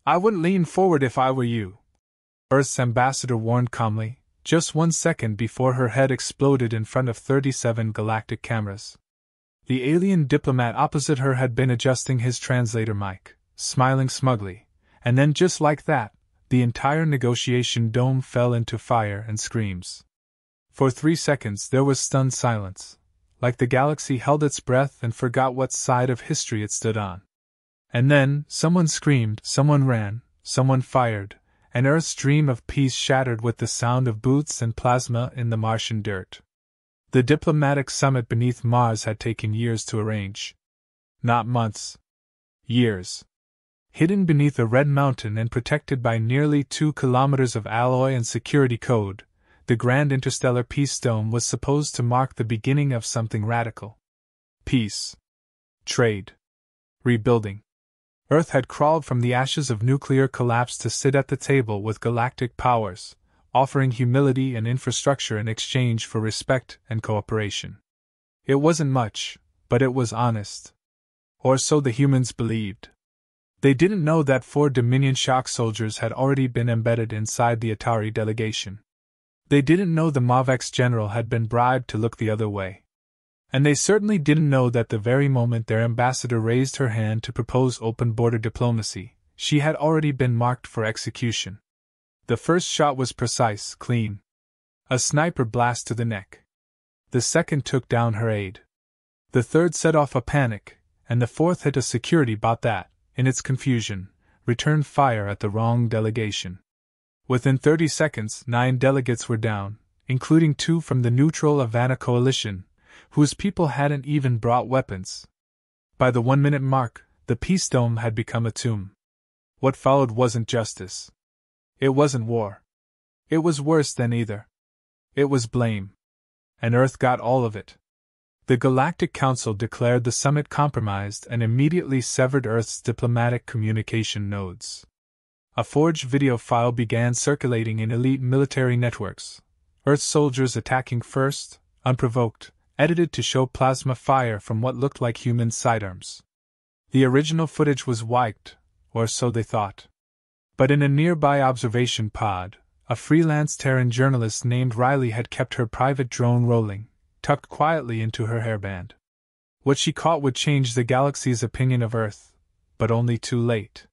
I wouldn't lean forward if I were you, Earth's ambassador warned calmly, just 1 second before her head exploded in front of 37 galactic cameras. The alien diplomat opposite her had been adjusting his translator mic, smiling smugly, and then just like that, the entire negotiation dome fell into fire and screams. For 3 seconds there was stunned silence, like the galaxy held its breath and forgot what side of history it stood on. And then, someone screamed, someone ran, someone fired, and Earth's dream of peace shattered with the sound of boots and plasma in the Martian dirt. The diplomatic summit beneath Mars had taken years to arrange. Not months. Years. Hidden beneath a red mountain and protected by nearly 2 kilometers of alloy and security code, the Grand Interstellar Peace Dome was supposed to mark the beginning of something radical. Peace. Trade. Rebuilding. Earth had crawled from the ashes of nuclear collapse to sit at the table with galactic powers, offering humility and infrastructure in exchange for respect and cooperation. It wasn't much, but it was honest. Or so the humans believed. They didn't know that 4 Dominion shock soldiers had already been embedded inside the Atari delegation. They didn't know the MAVEX general had been bribed to look the other way. And they certainly didn't know that the very moment their ambassador raised her hand to propose open border diplomacy, she had already been marked for execution. The first shot was precise, clean. A sniper blast to the neck. The second took down her aide. The third set off a panic, and the fourth hit a security bot that, in its confusion, returned fire at the wrong delegation. Within 30 seconds, 9 delegates were down, including 2 from the neutral Havana coalition, whose people hadn't even brought weapons. By the 1-minute mark, the Peace Dome had become a tomb. What followed wasn't justice. It wasn't war. It was worse than either. It was blame. And Earth got all of it. The Galactic Council declared the summit compromised and immediately severed Earth's diplomatic communication nodes. A forged video file began circulating in elite military networks, Earth soldiers attacking first, unprovoked, edited to show plasma fire from what looked like human sidearms. The original footage was wiped, or so they thought. But in a nearby observation pod, a freelance Terran journalist named Riley had kept her private drone rolling, tucked quietly into her hairband. What she caught would change the galaxy's opinion of Earth, but only too late.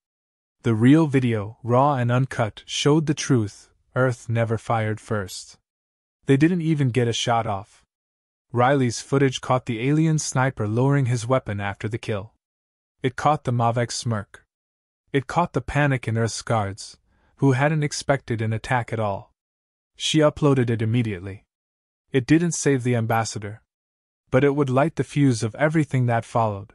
The real video, raw and uncut, showed the truth: Earth never fired first. They didn't even get a shot off. Riley's footage caught the alien sniper lowering his weapon after the kill. It caught the MAVEX smirk. It caught the panic in Earth's guards, who hadn't expected an attack at all. She uploaded it immediately. It didn't save the ambassador, but it would light the fuse of everything that followed.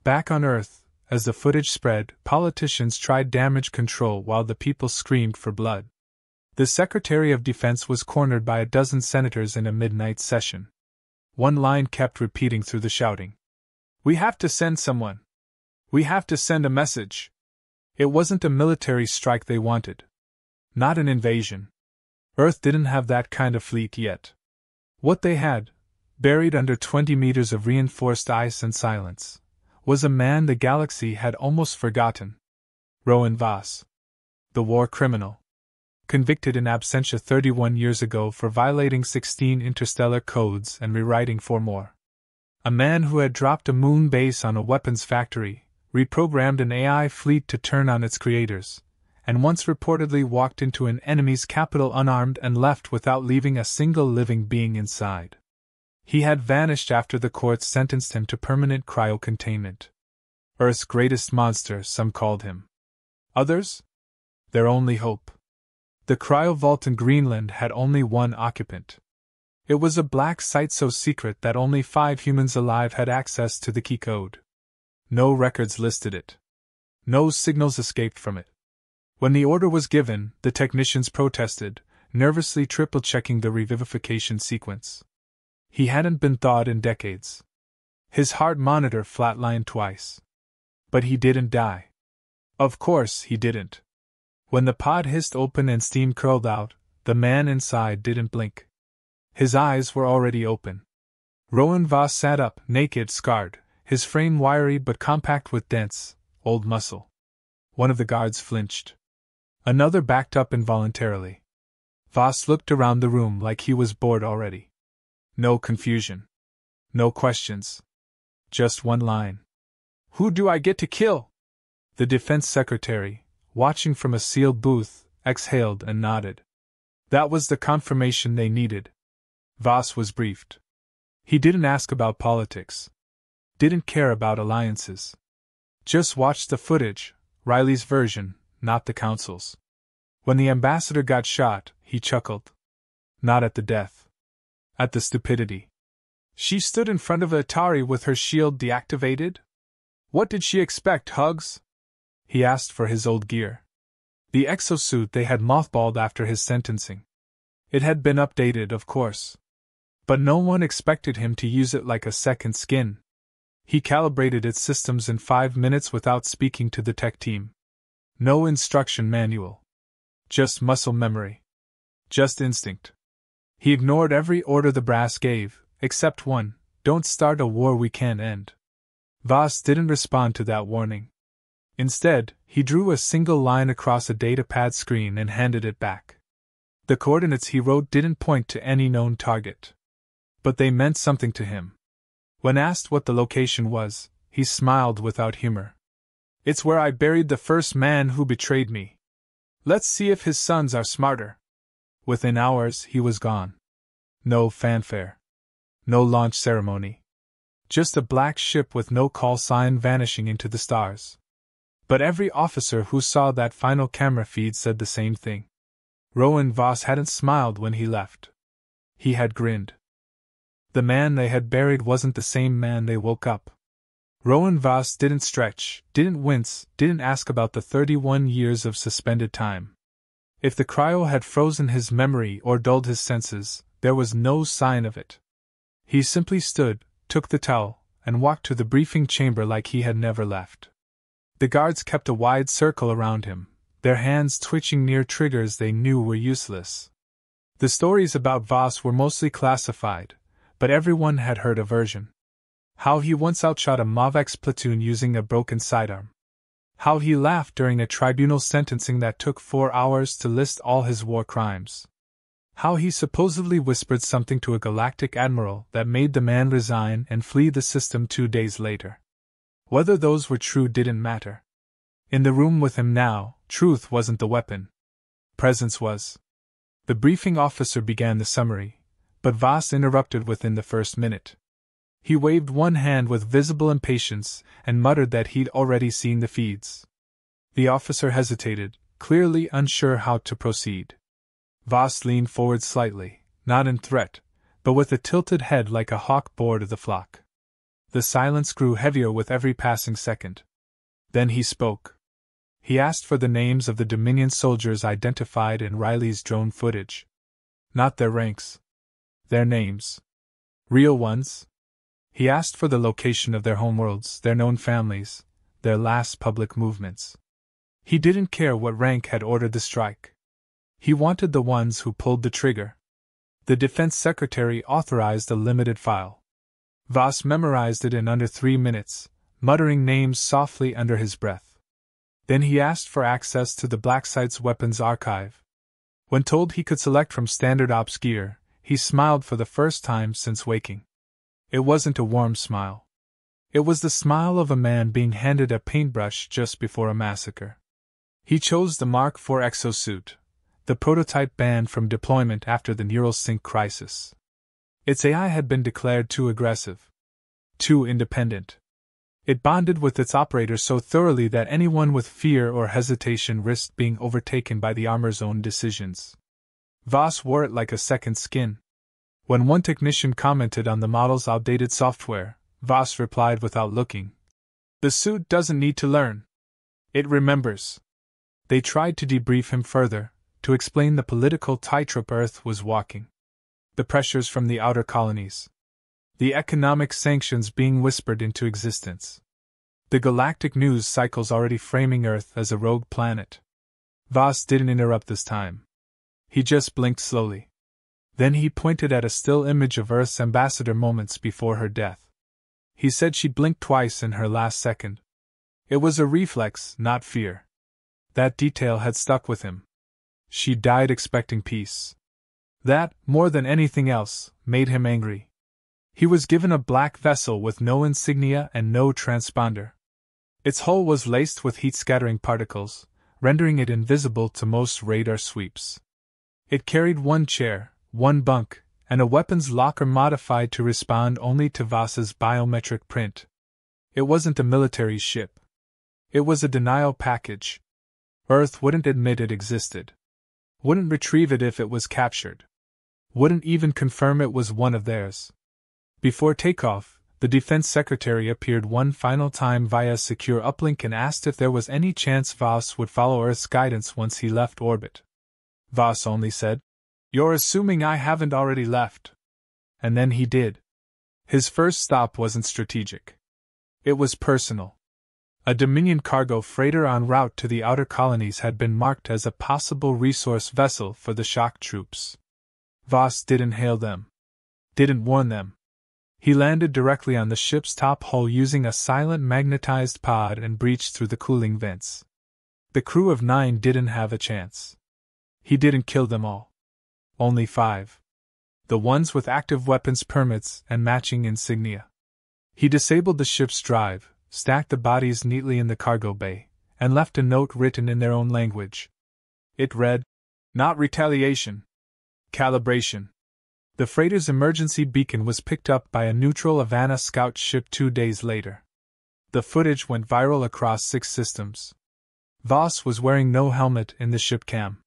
Back on Earth, as the footage spread, politicians tried damage control while the people screamed for blood. The Secretary of Defense was cornered by a dozen senators in a midnight session. One line kept repeating through the shouting. "We have to send someone. We have to send a message." It wasn't a military strike they wanted. Not an invasion. Earth didn't have that kind of fleet yet. What they had, buried under 20 meters of reinforced ice and silence, was a man the galaxy had almost forgotten. Rowan Voss. The war criminal. Convicted in absentia 31 years ago for violating 16 interstellar codes and rewriting 4 more. A man who had dropped a moon base on a weapons factory, reprogrammed an AI fleet to turn on its creators, and once reportedly walked into an enemy's capital unarmed and left without leaving a single living being inside. He had vanished after the courts sentenced him to permanent cryocontainment. Earth's greatest monster, some called him. Others? Their only hope. The cryovault in Greenland had only one occupant. It was a black site so secret that only 5 humans alive had access to the key code. No records listed it. No signals escaped from it. When the order was given, the technicians protested, nervously triple-checking the revivification sequence. He hadn't been thawed in decades. His heart monitor flatlined twice. But he didn't die. Of course he didn't. When the pod hissed open and steam curled out, the man inside didn't blink. His eyes were already open. Rowan Voss sat up, naked, scarred, his frame wiry but compact with dense, old muscle. One of the guards flinched. Another backed up involuntarily. Voss looked around the room like he was bored already. No confusion. No questions. Just one line. "Who do I get to kill?" The defense secretary, watching from a sealed booth, exhaled and nodded. That was the confirmation they needed. Voss was briefed. He didn't ask about politics. Didn't care about alliances. Just watched the footage, Riley's version, not the council's. When the ambassador got shot, he chuckled. Not at the death. At the stupidity. She stood in front of Atari with her shield deactivated? What did she expect, Hugs? He asked for his old gear. The exosuit they had mothballed after his sentencing. It had been updated, of course. But no one expected him to use it like a second skin. He calibrated its systems in 5 minutes without speaking to the tech team. No instruction manual. Just muscle memory. Just instinct. He ignored every order the brass gave, except one: don't start a war we can't end. Voss didn't respond to that warning. Instead, he drew a single line across a datapad screen and handed it back. The coordinates he wrote didn't point to any known target. But they meant something to him. When asked what the location was, he smiled without humor. "It's where I buried the first man who betrayed me. Let's see if his sons are smarter." Within hours, he was gone. No fanfare. No launch ceremony. Just a black ship with no call sign vanishing into the stars. But every officer who saw that final camera feed said the same thing. Rowan Voss hadn't smiled when he left. He had grinned. The man they had buried wasn't the same man they woke up. Rowan Voss didn't stretch, didn't wince, didn't ask about the 31 years of suspended time. If the cryo had frozen his memory or dulled his senses, there was no sign of it. He simply stood, took the towel, and walked to the briefing chamber like he had never left. The guards kept a wide circle around him, their hands twitching near triggers they knew were useless. The stories about Voss were mostly classified, but everyone had heard a version. How he once outshot a MAVEX platoon using a broken sidearm. How he laughed during a tribunal sentencing that took 4 hours to list all his war crimes. How he supposedly whispered something to a galactic admiral that made the man resign and flee the system 2 days later. Whether those were true didn't matter. In the room with him now, truth wasn't the weapon. Presence was. The briefing officer began the summary, but Voss interrupted within the first minute. He waved one hand with visible impatience and muttered that he'd already seen the feeds. The officer hesitated, clearly unsure how to proceed. Voss leaned forward slightly, not in threat, but with a tilted head like a hawk bored of the flock. The silence grew heavier with every passing second. Then he spoke. He asked for the names of the Dominion soldiers identified in Riley's drone footage. Not their ranks. Their names. Real ones. He asked for the location of their homeworlds, their known families, their last public movements. He didn't care what rank had ordered the strike. He wanted the ones who pulled the trigger. The defense secretary authorized a limited file. Voss memorized it in under 3 minutes, muttering names softly under his breath. Then he asked for access to the Black Site's weapons archive. When told he could select from standard ops gear, he smiled for the first time since waking. It wasn't a warm smile. It was the smile of a man being handed a paintbrush just before a massacre. He chose the Mark IV exosuit, the prototype banned from deployment after the neural sync crisis. Its AI had been declared too aggressive, too independent. It bonded with its operator so thoroughly that anyone with fear or hesitation risked being overtaken by the armor's own decisions. Voss wore it like a second skin. When one technician commented on the model's outdated software, Voss replied without looking, "The suit doesn't need to learn. It remembers." They tried to debrief him further, to explain the political tightrope Earth was walking. The pressures from the outer colonies. The economic sanctions being whispered into existence. The galactic news cycles already framing Earth as a rogue planet. Voss didn't interrupt this time. He just blinked slowly. Then he pointed at a still image of Earth's ambassador moments before her death. He said she blinked twice in her last second. It was a reflex, not fear. That detail had stuck with him. She died expecting peace. That, more than anything else, made him angry. He was given a black vessel with no insignia and no transponder. Its hull was laced with heat-scattering particles, rendering it invisible to most radar sweeps. It carried one chair, one bunk, and a weapons locker modified to respond only to Voss's biometric print. It wasn't a military ship. It was a denial package. Earth wouldn't admit it existed. Wouldn't retrieve it if it was captured. Wouldn't even confirm it was one of theirs. Before takeoff, the Defense Secretary appeared one final time via secure uplink and asked if there was any chance Voss would follow Earth's guidance once he left orbit. Voss only said, "You're assuming I haven't already left." And then he did. His first stop wasn't strategic. It was personal. A Dominion cargo freighter en route to the outer colonies had been marked as a possible resource vessel for the shock troops. Voss didn't hail them. Didn't warn them. He landed directly on the ship's top hull using a silent magnetized pod and breached through the cooling vents. The crew of 9 didn't have a chance. He didn't kill them all. Only 5. The ones with active weapons permits and matching insignia. He disabled the ship's drive, stacked the bodies neatly in the cargo bay, and left a note written in their own language. It read, "Not retaliation. Calibration." The freighter's emergency beacon was picked up by a neutral Havana scout ship 2 days later. The footage went viral across 6 systems. Voss was wearing no helmet in the ship cam.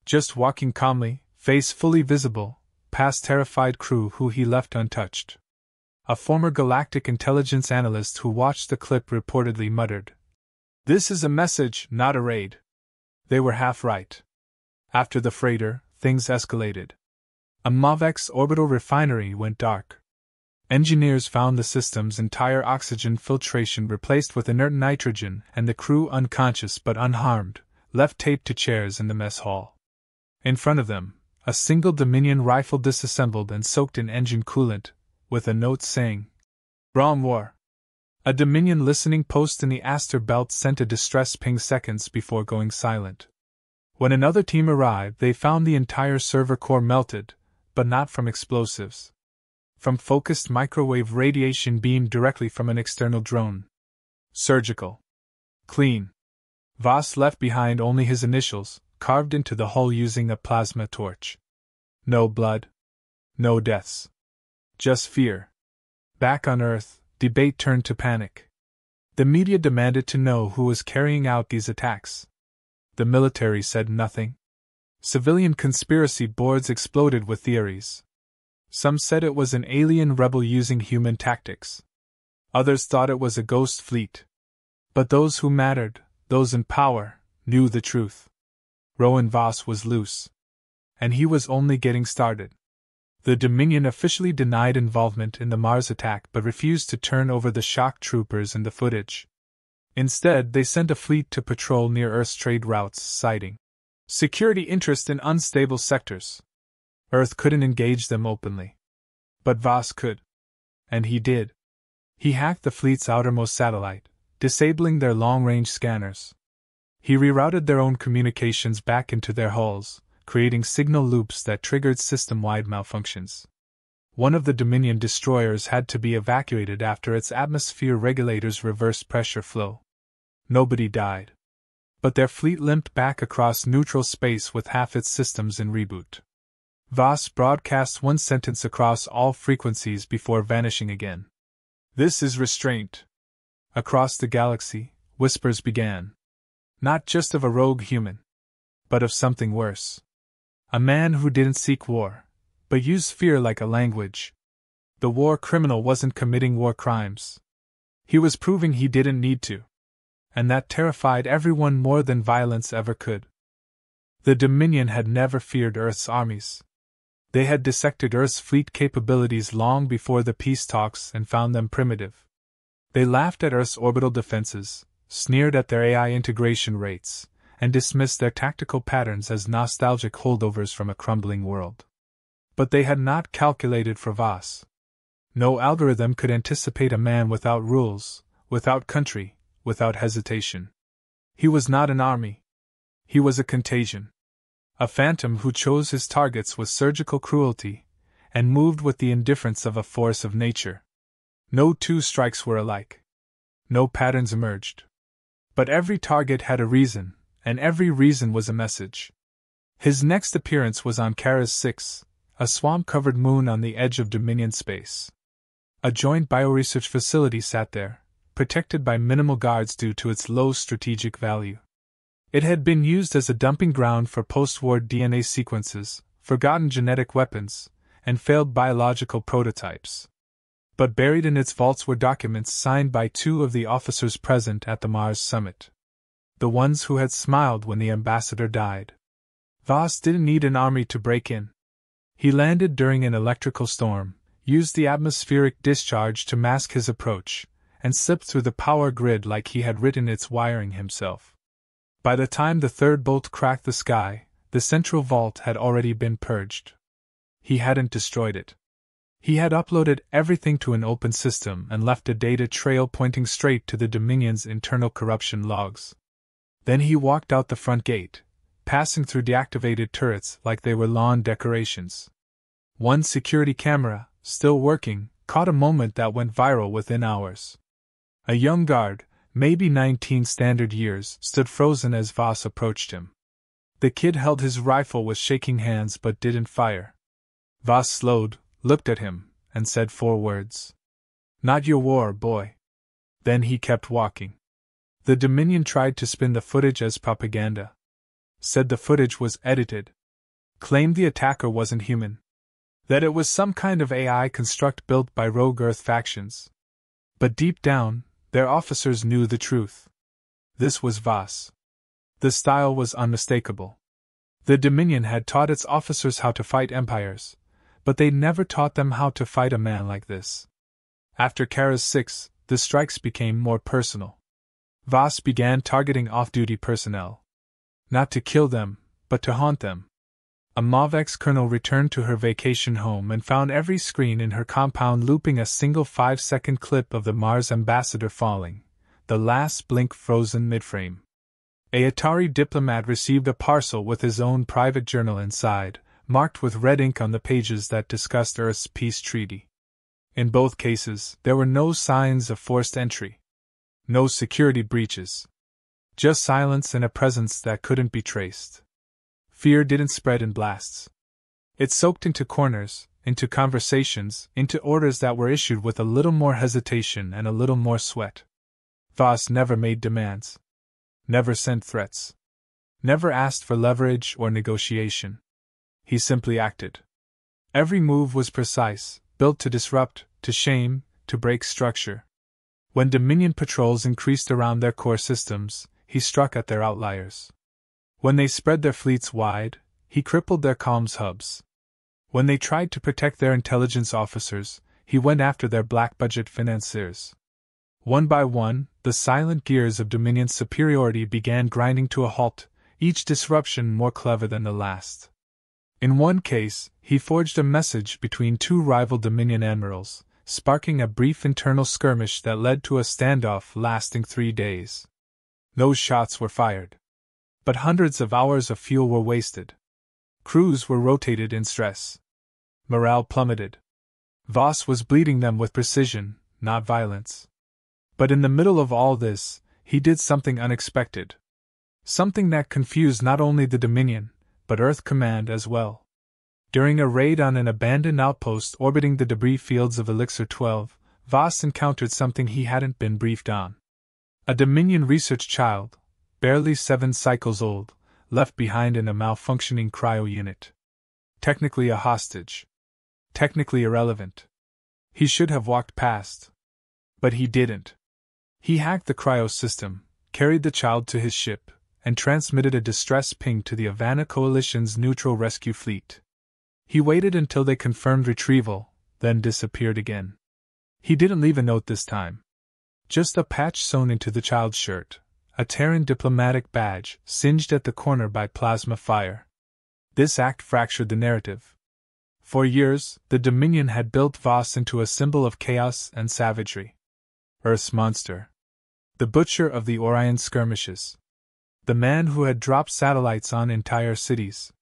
Just walking calmly, face fully visible, past terrified crew who he left untouched. A former Galactic intelligence analyst who watched the clip reportedly muttered, "This is a message, not a raid." They were half right. After the freighter, things escalated. A MAVEX orbital refinery went dark. Engineers found the system's entire oxygen filtration replaced with inert nitrogen and the crew unconscious but unharmed, left taped to chairs in the mess hall. In front of them, a single Dominion rifle disassembled and soaked in engine coolant, with a note saying, "Wrong war." A Dominion listening post in the Astor Belt sent a distress ping seconds before going silent. When another team arrived, they found the entire server core melted, but not from explosives. From focused microwave radiation beamed directly from an external drone. Surgical. Clean. Voss left behind only his initials, carved into the hull using a plasma torch. No blood. No deaths. Just fear. Back on Earth, debate turned to panic. The media demanded to know who was carrying out these attacks. The military said nothing. Civilian conspiracy boards exploded with theories. Some said it was an alien rebel using human tactics. Others thought it was a ghost fleet. But those who mattered, those in power, knew the truth. Rowan Voss was loose. And he was only getting started. The Dominion officially denied involvement in the Mars attack but refused to turn over the shock troopers and the footage. Instead, they sent a fleet to patrol near Earth's trade routes, citing security interest in unstable sectors. Earth couldn't engage them openly. But Voss could. And he did. He hacked the fleet's outermost satellite, disabling their long-range scanners. He rerouted their own communications back into their hulls, creating signal loops that triggered system-wide malfunctions. One of the Dominion destroyers had to be evacuated after its atmosphere regulators reversed pressure flow. Nobody died. But their fleet limped back across neutral space with half its systems in reboot. Voss broadcast one sentence across all frequencies before vanishing again. "This is restraint." Across the galaxy, whispers began. Not just of a rogue human, but of something worse. A man who didn't seek war, but used fear like a language. The war criminal wasn't committing war crimes. He was proving he didn't need to. And that terrified everyone more than violence ever could. The Dominion had never feared Earth's armies. They had dissected Earth's fleet capabilities long before the peace talks and found them primitive. They laughed at Earth's orbital defenses, sneered at their AI integration rates, and dismissed their tactical patterns as nostalgic holdovers from a crumbling world. But they had not calculated for Voss. No algorithm could anticipate a man without rules, without country, without hesitation. He was not an army. He was a contagion. A phantom who chose his targets with surgical cruelty, and moved with the indifference of a force of nature. No two strikes were alike. No patterns emerged. But every target had a reason, and every reason was a message. His next appearance was on Karas 6, a swamp-covered moon on the edge of Dominion space. A joint bioresearch facility sat there, protected by minimal guards due to its low strategic value. It had been used as a dumping ground for post-war DNA sequences, forgotten genetic weapons, and failed biological prototypes. But buried in its vaults were documents signed by two of the officers present at the Mars summit. The ones who had smiled when the ambassador died. Voss didn't need an army to break in. He landed during an electrical storm, used the atmospheric discharge to mask his approach, and slipped through the power grid like he had written its wiring himself. By the time the third bolt cracked the sky, the central vault had already been purged. He hadn't destroyed it. He had uploaded everything to an open system and left a data trail pointing straight to the Dominion's internal corruption logs. Then he walked out the front gate, passing through deactivated turrets like they were lawn decorations. One security camera, still working, caught a moment that went viral within hours. A young guard, maybe 19 standard years, stood frozen as Voss approached him. The kid held his rifle with shaking hands but didn't fire. Voss slowed, looked at him, and said 4 words. "Not your war, boy." Then he kept walking. The Dominion tried to spin the footage as propaganda. Said the footage was edited. Claimed the attacker wasn't human. That it was some kind of AI construct built by rogue Earth factions. But deep down, their officers knew the truth. This was Voss. The style was unmistakable. The Dominion had taught its officers how to fight empires, but they never taught them how to fight a man like this. After Karas 6, the strikes became more personal. Voss began targeting off-duty personnel. Not to kill them, but to haunt them. A MOVX colonel returned to her vacation home and found every screen in her compound looping a single 5-second clip of the Mars ambassador falling, the last blink frozen mid-frame. A Atari diplomat received a parcel with his own private journal inside, marked with red ink on the pages that discussed Earth's peace treaty. In both cases, there were no signs of forced entry. No security breaches. Just silence and a presence that couldn't be traced. Fear didn't spread in blasts. It soaked into corners, into conversations, into orders that were issued with a little more hesitation and a little more sweat. Voss never made demands. Never sent threats. Never asked for leverage or negotiation. He simply acted. Every move was precise, built to disrupt, to shame, to break structure. When Dominion patrols increased around their core systems, he struck at their outliers. When they spread their fleets wide, he crippled their comms hubs. When they tried to protect their intelligence officers, he went after their black-budget financiers. One by one, the silent gears of Dominion's superiority began grinding to a halt, each disruption more clever than the last. In one case, he forged a message between two rival Dominion admirals, sparking a brief internal skirmish that led to a standoff lasting 3 days. No shots were fired. But hundreds of hours of fuel were wasted. Crews were rotated in stress. Morale plummeted. Voss was bleeding them with precision, not violence. But in the middle of all this, he did something unexpected. Something that confused not only the Dominion, but Earth Command as well. During a raid on an abandoned outpost orbiting the debris fields of Elixir 12, Voss encountered something he hadn't been briefed on. A Dominion research child, barely 7 cycles old, left behind in a malfunctioning cryo unit. Technically a hostage. Technically irrelevant. He should have walked past. But he didn't. He hacked the cryo system, carried the child to his ship, and transmitted a distress ping to the Havana Coalition's neutral rescue fleet. He waited until they confirmed retrieval, then disappeared again. He didn't leave a note this time. Just a patch sewn into the child's shirt, a Terran diplomatic badge singed at the corner by plasma fire. This act fractured the narrative. For years, the Dominion had built Voss into a symbol of chaos and savagery. Earth's monster. The butcher of the Orion skirmishes. the man who had dropped satellites on entire cities.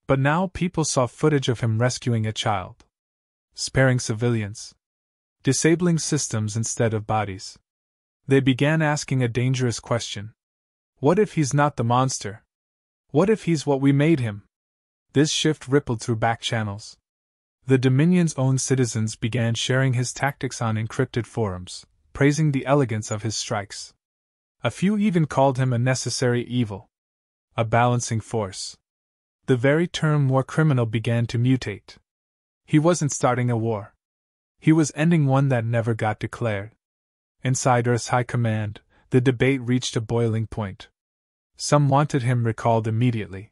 But now people saw footage of him rescuing a child, sparing civilians, disabling systems instead of bodies. They began asking a dangerous question. What if he's not the monster? What if he's what we made him? This shift rippled through back channels. The Dominion's own citizens began sharing his tactics on encrypted forums, praising the elegance of his strikes. A few even called him a necessary evil, a balancing force. The very term war criminal began to mutate. He wasn't starting a war. He was ending one that never got declared. Inside Earth's high command, the debate reached a boiling point. Some wanted him recalled immediately.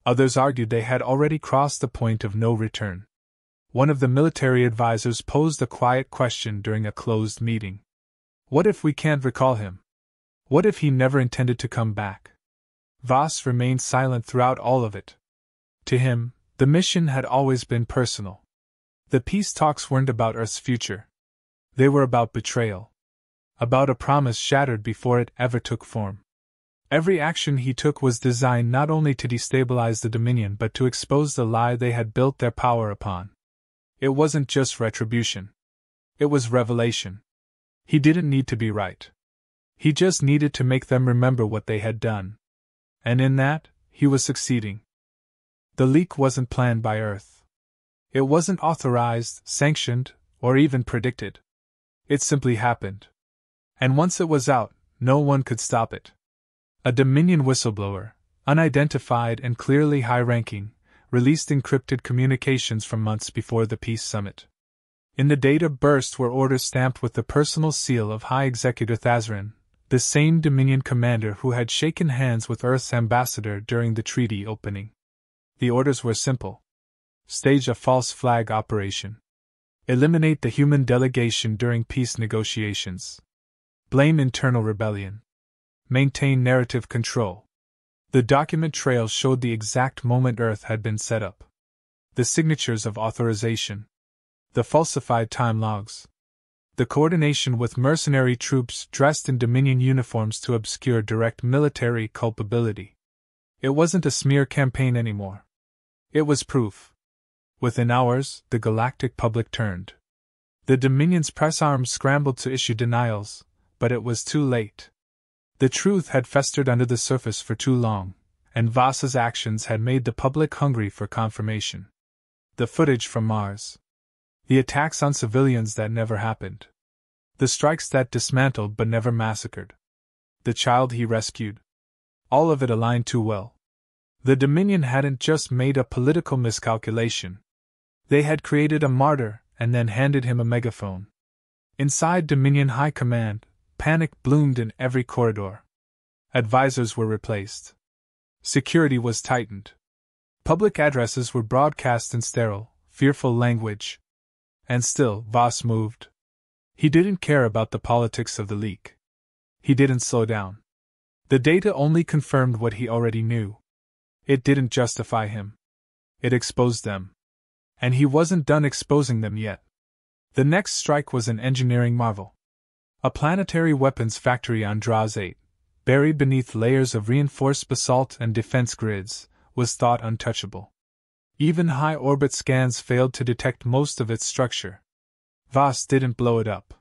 Others argued they had already crossed the point of no return. One of the military advisors posed a quiet question during a closed meeting. What if we can't recall him? What if he never intended to come back? Voss remained silent throughout all of it. To him, the mission had always been personal. The peace talks weren't about Earth's future. They were about betrayal. About a promise shattered before it ever took form. Every action he took was designed not only to destabilize the Dominion but to expose the lie they had built their power upon. It wasn't just retribution. It was revelation. He didn't need to be right. He just needed to make them remember what they had done. And in that, he was succeeding. The leak wasn't planned by Earth. It wasn't authorized, sanctioned, or even predicted. It simply happened. And once it was out, no one could stop it. A Dominion whistleblower, unidentified and clearly high-ranking, released encrypted communications from months before the peace summit. In the data burst were orders stamped with the personal seal of High Executive Thazarin, the same Dominion commander who had shaken hands with Earth's ambassador during the treaty opening. The orders were simple. Stage a false flag operation. Eliminate the human delegation during peace negotiations. Blame internal rebellion. Maintain narrative control. The document trail showed the exact moment Earth had been set up. The signatures of authorization. The falsified time logs. The coordination with mercenary troops dressed in Dominion uniforms to obscure direct military culpability. It wasn't a smear campaign anymore. It was proof. Within hours, the galactic public turned. The Dominion's press arms scrambled to issue denials, but it was too late. The truth had festered under the surface for too long, and Voss's actions had made the public hungry for confirmation. The footage from Mars. The attacks on civilians that never happened. The strikes that dismantled but never massacred. The child he rescued. All of it aligned too well. The Dominion hadn't just made a political miscalculation. They had created a martyr and then handed him a megaphone. Inside Dominion High Command, panic bloomed in every corridor. Advisors were replaced. Security was tightened. Public addresses were broadcast in sterile, fearful language. And still, Voss moved. He didn't care about the politics of the leak. He didn't slow down. The data only confirmed what he already knew. It didn't justify him. It exposed them. And he wasn't done exposing them yet. The next strike was an engineering marvel. A planetary weapons factory on Draz 8, buried beneath layers of reinforced basalt and defense grids, was thought untouchable. Even high-orbit scans failed to detect most of its structure. Voss didn't blow it up.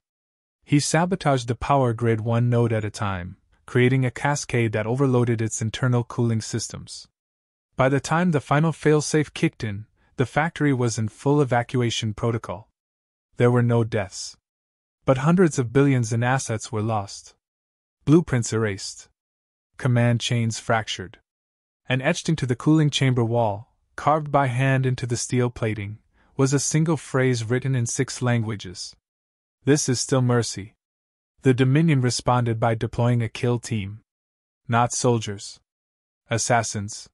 He sabotaged the power grid one node at a time, creating a cascade that overloaded its internal cooling systems. By the time the final failsafe kicked in, the factory was in full evacuation protocol. There were no deaths. But hundreds of billions in assets were lost. Blueprints erased. Command chains fractured. And etched into the cooling chamber wall, carved by hand into the steel plating, was a single phrase written in 6 languages. This is still mercy. The Dominion responded by deploying a kill team. Not soldiers. Assassins.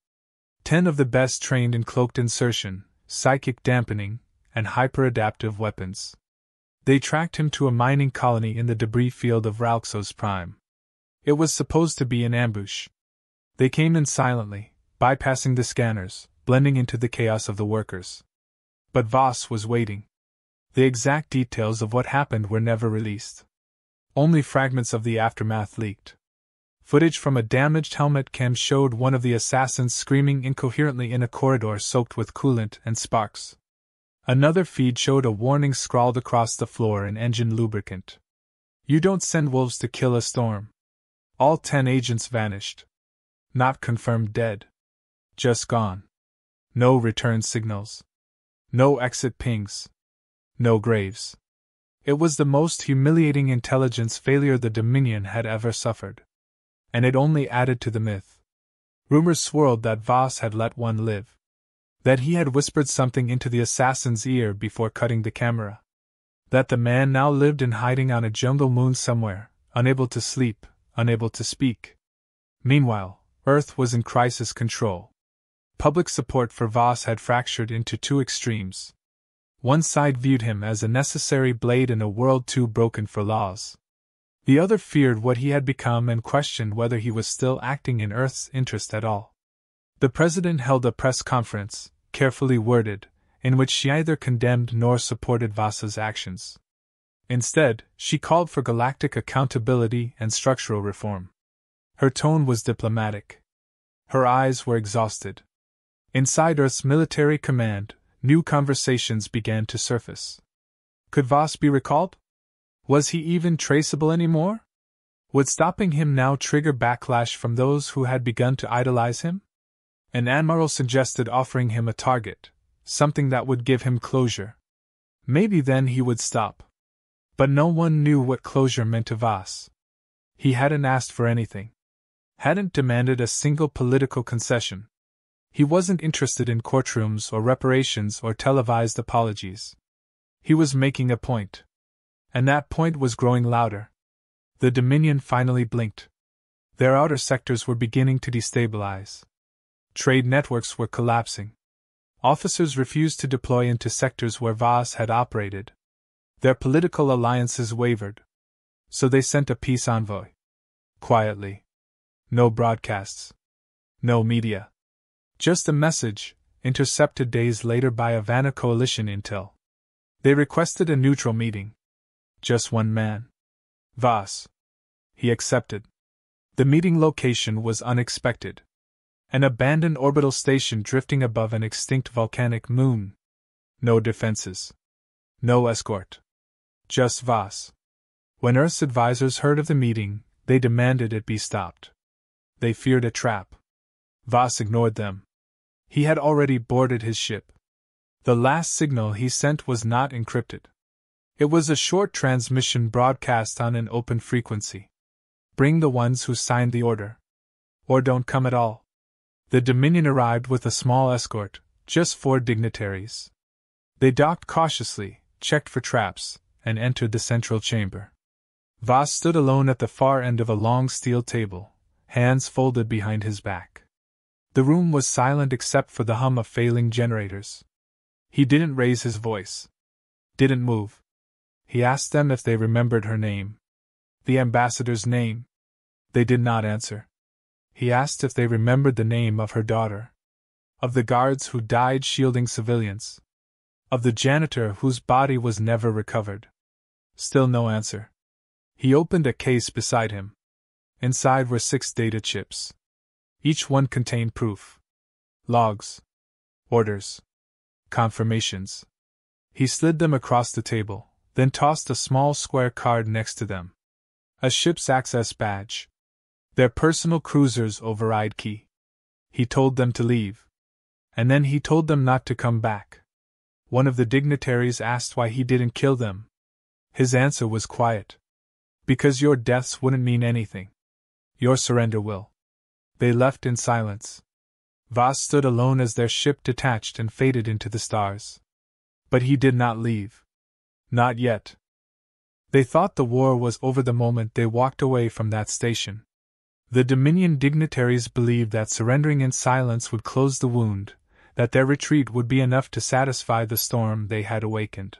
10 of the best trained in cloaked insertion, psychic dampening, and hyper-adaptive weapons. They tracked him to a mining colony in the debris field of Ralxos Prime. It was supposed to be an ambush. They came in silently, bypassing the scanners, blending into the chaos of the workers. But Voss was waiting. The exact details of what happened were never released. Only fragments of the aftermath leaked. Footage from a damaged helmet cam showed one of the assassins screaming incoherently in a corridor soaked with coolant and sparks. Another feed showed a warning scrawled across the floor in engine lubricant. "You don't send wolves to kill a storm." All 10 agents vanished. Not confirmed dead. Just gone. No return signals. No exit pings. No graves. It was the most humiliating intelligence failure the Dominion had ever suffered. And it only added to the myth. Rumors swirled that Voss had let one live. That he had whispered something into the assassin's ear before cutting the camera. That the man now lived in hiding on a jungle moon somewhere, unable to sleep, unable to speak. Meanwhile, Earth was in crisis control. Public support for Voss had fractured into 2 extremes. One side viewed him as a necessary blade in a world too broken for laws. The other feared what he had become and questioned whether he was still acting in Earth's interest at all. The president held a press conference, carefully worded, in which she neither condemned nor supported Voss's actions. Instead, she called for galactic accountability and structural reform. Her tone was diplomatic. Her eyes were exhausted. Inside Earth's military command, new conversations began to surface. Could Voss be recalled? Was he even traceable anymore? Would stopping him now trigger backlash from those who had begun to idolize him? An admiral suggested offering him a target, something that would give him closure. Maybe then he would stop. But no one knew what closure meant to Voss. He hadn't asked for anything. Hadn't demanded a single political concession. He wasn't interested in courtrooms or reparations or televised apologies. He was making a point. And that point was growing louder. The Dominion finally blinked. Their outer sectors were beginning to destabilize. Trade networks were collapsing. Officers refused to deploy into sectors where Voss had operated. Their political alliances wavered. So they sent a peace envoy. Quietly. No broadcasts. No media. Just a message, intercepted days later by Havana coalition intel. They requested a neutral meeting. Just one man. Voss. He accepted. The meeting location was unexpected. An abandoned orbital station drifting above an extinct volcanic moon. No defenses. No escort. Just Voss. When Earth's advisors heard of the meeting, they demanded it be stopped. They feared a trap. Voss ignored them. He had already boarded his ship. The last signal he sent was not encrypted. It was a short transmission broadcast on an open frequency. Bring the ones who signed the order. Or don't come at all. The Dominion arrived with a small escort, just 4 dignitaries. They docked cautiously, checked for traps, and entered the central chamber. Voss stood alone at the far end of a long steel table, hands folded behind his back. The room was silent except for the hum of failing generators. He didn't raise his voice. Didn't move. He asked them if they remembered her name. The ambassador's name. They did not answer. He asked if they remembered the name of her daughter. Of the guards who died shielding civilians. Of the janitor whose body was never recovered. Still no answer. He opened a case beside him. Inside were 6 data chips. Each one contained proof. Logs. Orders. Confirmations. He slid them across the table, then tossed a small square card next to them. A ship's access badge. Their personal cruiser's override key. He told them to leave. And then he told them not to come back. One of the dignitaries asked why he didn't kill them. His answer was quiet. Because your deaths wouldn't mean anything. Your surrender will. They left in silence. Voss stood alone as their ship detached and faded into the stars. But he did not leave. Not yet. They thought the war was over the moment they walked away from that station. The Dominion dignitaries believed that surrendering in silence would close the wound, that their retreat would be enough to satisfy the storm they had awakened.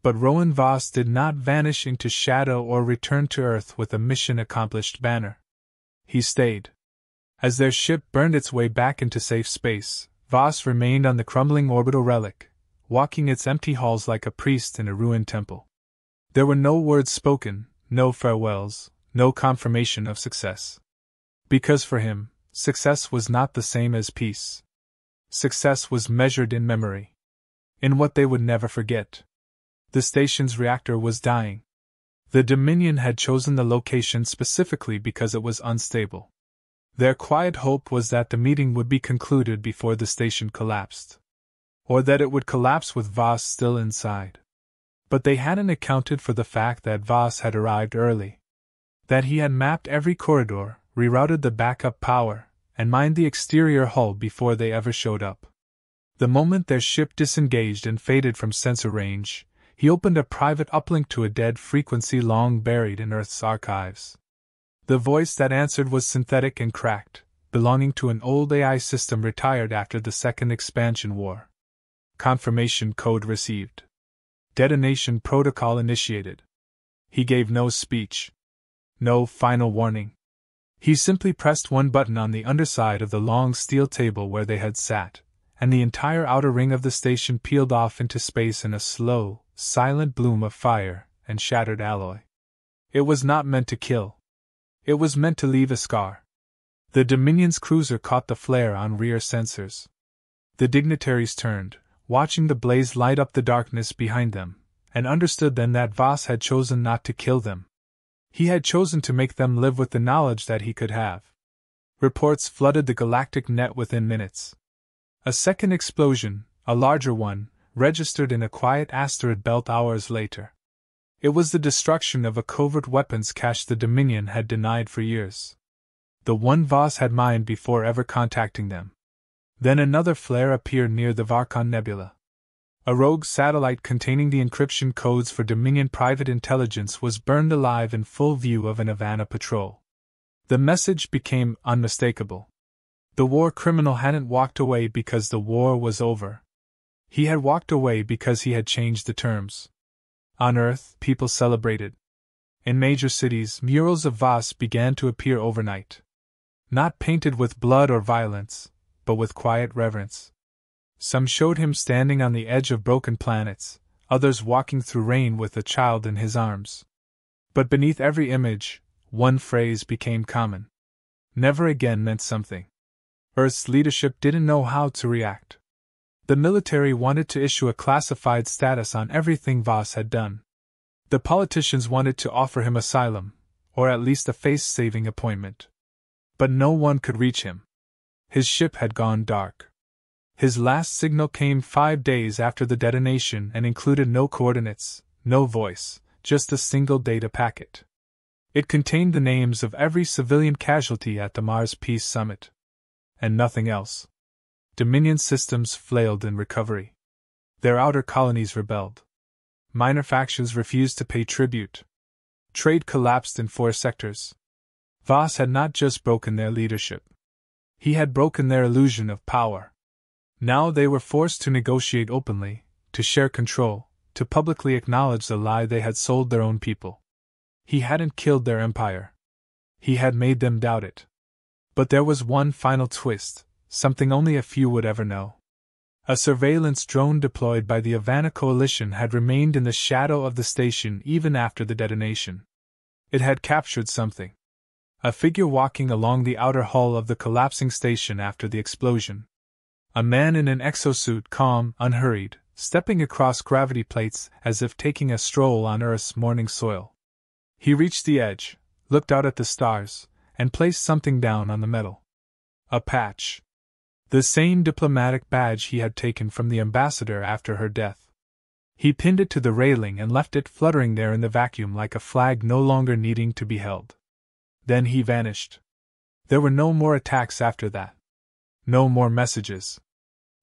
But Rowan Voss did not vanish into shadow or return to Earth with a mission accomplished banner. He stayed. As their ship burned its way back into safe space, Voss remained on the crumbling orbital relic, walking its empty halls like a priest in a ruined temple. There were no words spoken, no farewells, no confirmation of success. Because for him, success was not the same as peace. Success was measured in memory. In what they would never forget. The station's reactor was dying. The Dominion had chosen the location specifically because it was unstable. Their quiet hope was that the meeting would be concluded before the station collapsed. Or that it would collapse with Voss still inside. But they hadn't accounted for the fact that Voss had arrived early. That he had mapped every corridor, rerouted the backup power, and mined the exterior hull before they ever showed up. The moment their ship disengaged and faded from sensor range, he opened a private uplink to a dead frequency long buried in Earth's archives. The voice that answered was synthetic and cracked, belonging to an old AI system retired after the Second Expansion War. Confirmation code received. Detonation protocol initiated. He gave no speech. No final warning. He simply pressed one button on the underside of the long steel table where they had sat, and the entire outer ring of the station peeled off into space in a slow, silent bloom of fire and shattered alloy. It was not meant to kill. It was meant to leave a scar. The Dominion's cruiser caught the flare on rear sensors. The dignitaries turned, watching the blaze light up the darkness behind them, and understood then that Voss had chosen not to kill them. He had chosen to make them live with the knowledge that he could have. Reports flooded the galactic net within minutes. A second explosion, a larger one, registered in a quiet asteroid belt hours later. It was the destruction of a covert weapons cache the Dominion had denied for years. The one Voss had mined before ever contacting them. Then another flare appeared near the Varkon Nebula. A rogue satellite containing the encryption codes for Dominion private intelligence was burned alive in full view of an Havana patrol. The message became unmistakable. The war criminal hadn't walked away because the war was over. He had walked away because he had changed the terms. On Earth, people celebrated. In major cities, murals of Voss began to appear overnight. Not painted with blood or violence, but with quiet reverence. Some showed him standing on the edge of broken planets, others walking through rain with a child in his arms. But beneath every image, one phrase became common. Never again meant something. Earth's leadership didn't know how to react. The military wanted to issue a classified status on everything Voss had done. The politicians wanted to offer him asylum, or at least a face-saving appointment. But no one could reach him. His ship had gone dark. His last signal came 5 days after the detonation and included no coordinates, no voice, just a single data packet. It contained the names of every civilian casualty at the Mars Peace Summit. And nothing else. Dominion systems flailed in recovery. Their outer colonies rebelled. Minor factions refused to pay tribute. Trade collapsed in 4 sectors. Voss had not just broken their leadership. He had broken their illusion of power. Now they were forced to negotiate openly, to share control, to publicly acknowledge the lie they had sold their own people. He hadn't killed their empire. He had made them doubt it. But there was one final twist, something only a few would ever know. A surveillance drone deployed by the Havana coalition had remained in the shadow of the station even after the detonation. It had captured something. A figure walking along the outer hull of the collapsing station after the explosion. A man in an exosuit, calm, unhurried, stepping across gravity plates as if taking a stroll on Earth's morning soil. He reached the edge, looked out at the stars, and placed something down on the metal. A patch. The same diplomatic badge he had taken from the ambassador after her death. He pinned it to the railing and left it fluttering there in the vacuum like a flag no longer needing to be held. Then he vanished. There were no more attacks after that. No more messages.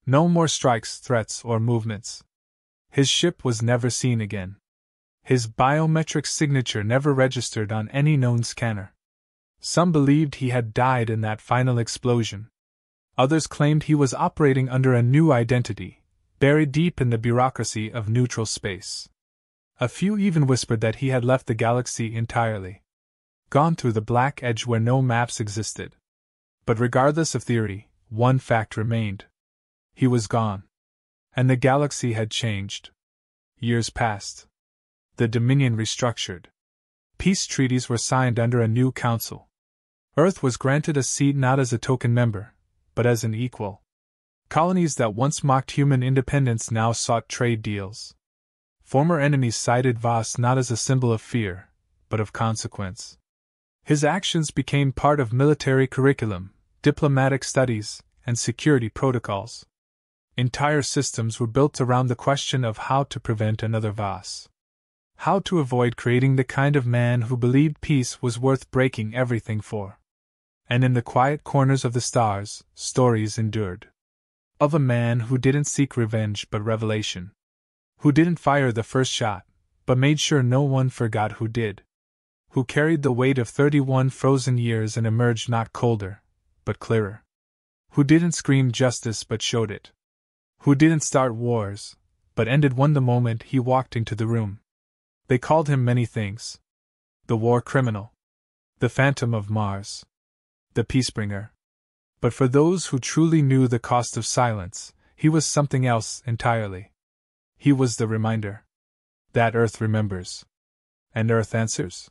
No more strikes, threats, or movements. His ship was never seen again. His biometric signature never registered on any known scanner. Some believed he had died in that final explosion. Others claimed he was operating under a new identity, buried deep in the bureaucracy of neutral space. A few even whispered that he had left the galaxy entirely. Gone through the black edge where no maps existed. But regardless of theory, one fact remained. He was gone. And the galaxy had changed. Years passed. The Dominion restructured. Peace treaties were signed under a new council. Earth was granted a seat not as a token member, but as an equal. Colonies that once mocked human independence now sought trade deals. Former enemies cited Voss not as a symbol of fear, but of consequence. His actions became part of military curriculum, diplomatic studies, and security protocols. Entire systems were built around the question of how to prevent another Voss. How to avoid creating the kind of man who believed peace was worth breaking everything for. And in the quiet corners of the stars, stories endured. Of a man who didn't seek revenge but revelation. Who didn't fire the first shot, but made sure no one forgot who did. Who carried the weight of 31 frozen years and emerged not colder, but clearer. Who didn't scream justice but showed it. Who didn't start wars, but ended one the moment he walked into the room. They called him many things. The war criminal. The Phantom of Mars. The Peacebringer. But for those who truly knew the cost of silence, he was something else entirely. He was the reminder that Earth remembers. And Earth answers.